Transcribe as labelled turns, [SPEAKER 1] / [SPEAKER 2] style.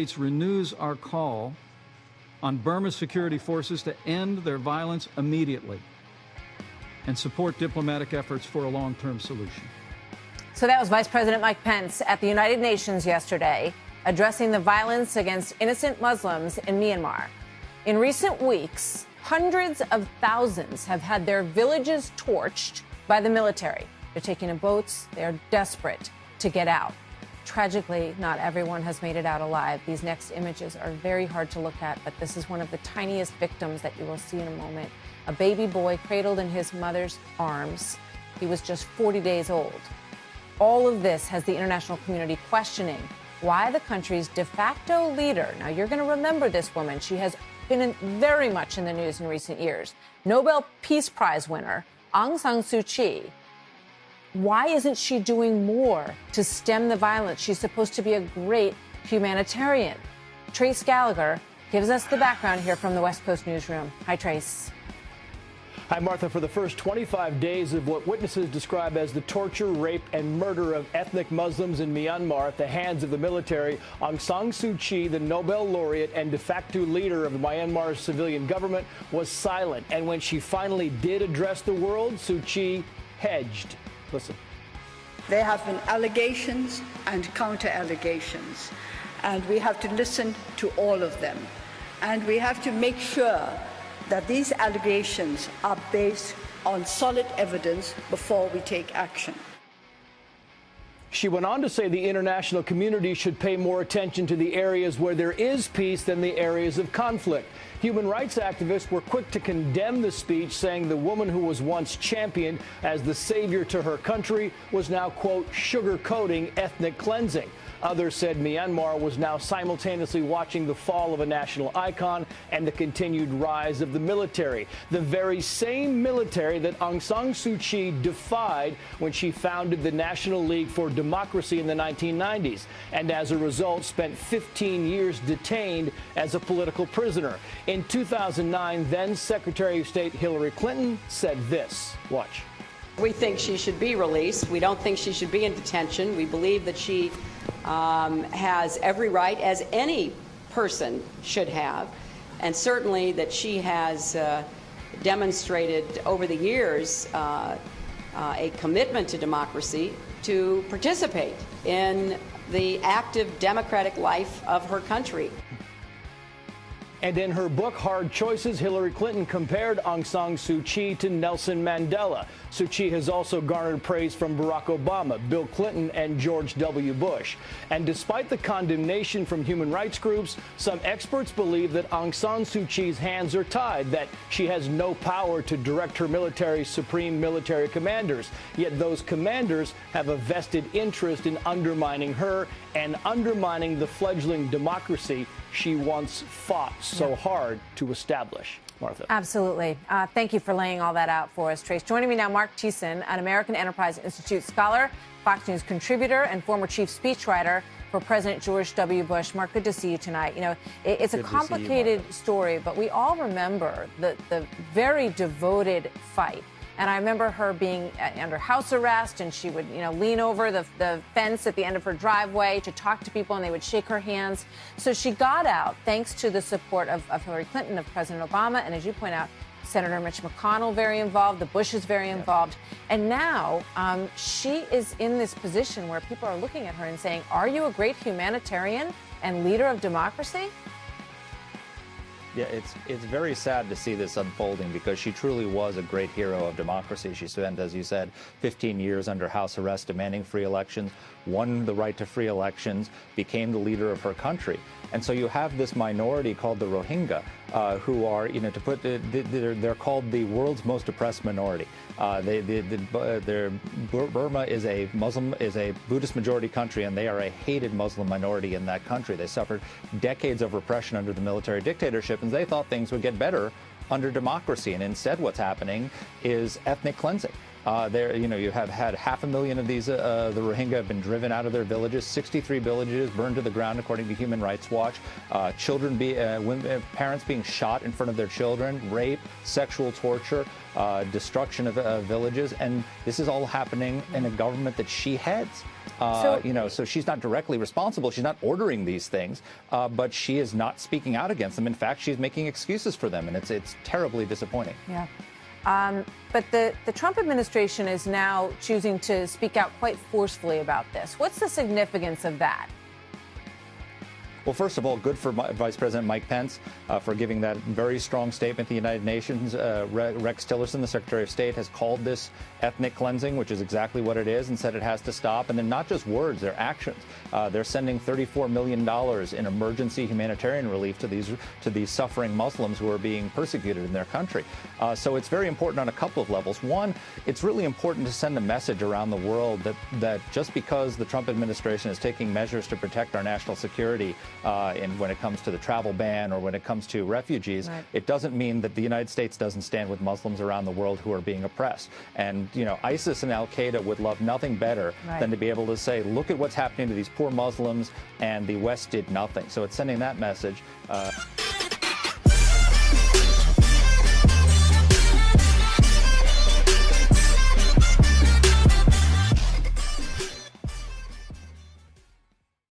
[SPEAKER 1] States renews our call on Burma's security forces to end their violence immediately and support diplomatic efforts for a long-term solution.
[SPEAKER 2] So that was Vice President Mike Pence at the United Nations yesterday, addressing the violence against innocent Muslims in Myanmar. In recent weeks, hundreds of thousands have had their villages torched by the military. They're taking in boats. They're desperate to get out. Tragically, not everyone has made it out alive. These next images are very hard to look at, but this is one of the tiniest victims that you will see in a moment. A baby boy cradled in his mother's arms. He was just 40 days old. All of this has the international community questioning why the country's de facto leader, now you're going to remember this woman, she has been very much in the news in recent years, Nobel Peace Prize winner Aung San Suu Kyi. Why isn't she doing more to stem the violence? She's supposed to be a great humanitarian. Trace Gallagher gives us the background here from the West Coast newsroom. Hi, Trace.
[SPEAKER 3] Hi, Martha. For the first 25 days of what witnesses describe as the torture, rape, and murder of ethnic Muslims in Myanmar at the hands of the military, Aung San Suu Kyi, the Nobel laureate and de facto leader of Myanmar's civilian government, was silent. And when she finally did address the world, Suu Kyi hedged. Listen.
[SPEAKER 4] There have been allegations and counter-allegations, and we have to listen to all of them. And we have to make sure that these allegations are based on solid evidence before we take action.
[SPEAKER 3] She went on to say the international community should pay more attention to the areas where there is peace than the areas of conflict. Human rights activists were quick to condemn the speech, saying the woman who was once championed as the savior to her country was now, quote, sugarcoating ethnic cleansing. Others said Myanmar was now simultaneously watching the fall of a national icon and the continued rise of the military. The very same military that Aung San Suu Kyi defied when she founded the National League for Democracy in the 1990s, and as a result spent 15 years detained as a political prisoner. In 2009, then Secretary of State Hillary Clinton said this. Watch.
[SPEAKER 5] We think she should be released. We don't think she should be in detention. We believe that she has every right, as any person should have, and certainly that she has demonstrated over the years a commitment to democracy, to participate in the active democratic life of her country.
[SPEAKER 3] And in her book, Hard Choices, Hillary Clinton compared Aung San Suu Kyi to Nelson Mandela. Suu Kyi has also garnered praise from Barack Obama, Bill Clinton, and George W. Bush. And despite the condemnation from human rights groups, some experts believe that Aung San Suu Kyi's hands are tied, that she has no power to direct her military's supreme military commanders. Yet those commanders have a vested interest in undermining her and undermining the fledgling democracy she once fought so hard to establish. Martha.
[SPEAKER 2] Absolutely. Thank you for laying all that out for us, Trace. Joining me now, Mark Thiessen, an American Enterprise Institute scholar, Fox News contributor, and former chief speechwriter for President George W. Bush. Mark, good to see you tonight. You know, it's a complicated story, but we all remember the very devoted fight. And I remember her being under house arrest, and she would, lean over the fence at the end of her driveway to talk to people, and they would shake her hands. So she got out thanks to the support of Hillary Clinton, of President Obama, and as you point out, Senator Mitch McConnell very involved, the Bush is very involved. And now she is in this position where people are looking at her and saying, are you a great humanitarian and leader of democracy?
[SPEAKER 6] Yeah, it's very sad to see this unfolding because she truly was a great hero of democracy. She spent, as you said, 15 years under house arrest demanding free elections, won the right to free elections, became the leader of her country. And so you have this minority called the Rohingya, who are, they're called the world's most oppressed minority. Burma is a Buddhist majority country, and they are a hated Muslim minority in that country. They suffered decades of repression under the military dictatorship, and they thought things would get better under democracy. And instead what's happening is ethnic cleansing. You have had 500,000 of these, the Rohingya have been driven out of their villages, 63 villages burned to the ground, according to Human Rights Watch. Parents being shot in front of their children, rape, sexual torture, destruction of villages. And this is all happening in a government that she heads. So she's not directly responsible. She's not ordering these things, but she is not speaking out against them. In fact, she's making excuses for them, and it's terribly disappointing.
[SPEAKER 2] Yeah. But the Trump administration is now choosing to speak out quite forcefully about this. What's the significance of that?
[SPEAKER 6] Well, first of all, good for Vice President Mike Pence for giving that very strong statement to the United Nations. Rex Tillerson, the Secretary of State, has called this ethnic cleansing, which is exactly what it is, and said it has to stop. And then not just words, they're actions. They're sending $34 million in emergency humanitarian relief to these suffering Muslims who are being persecuted in their country. So it's very important on a couple of levels. One, it's really important to send a message around the world that just because the Trump administration is taking measures to protect our national security, and when it comes to the travel ban or when it comes to refugees, right, it doesn't mean that the United States doesn't stand with Muslims around the world who are being oppressed. And, ISIS and al-Qaeda would love nothing better than to be able to say, look at what's happening to these poor Muslims, and the West did nothing. So it's sending that message.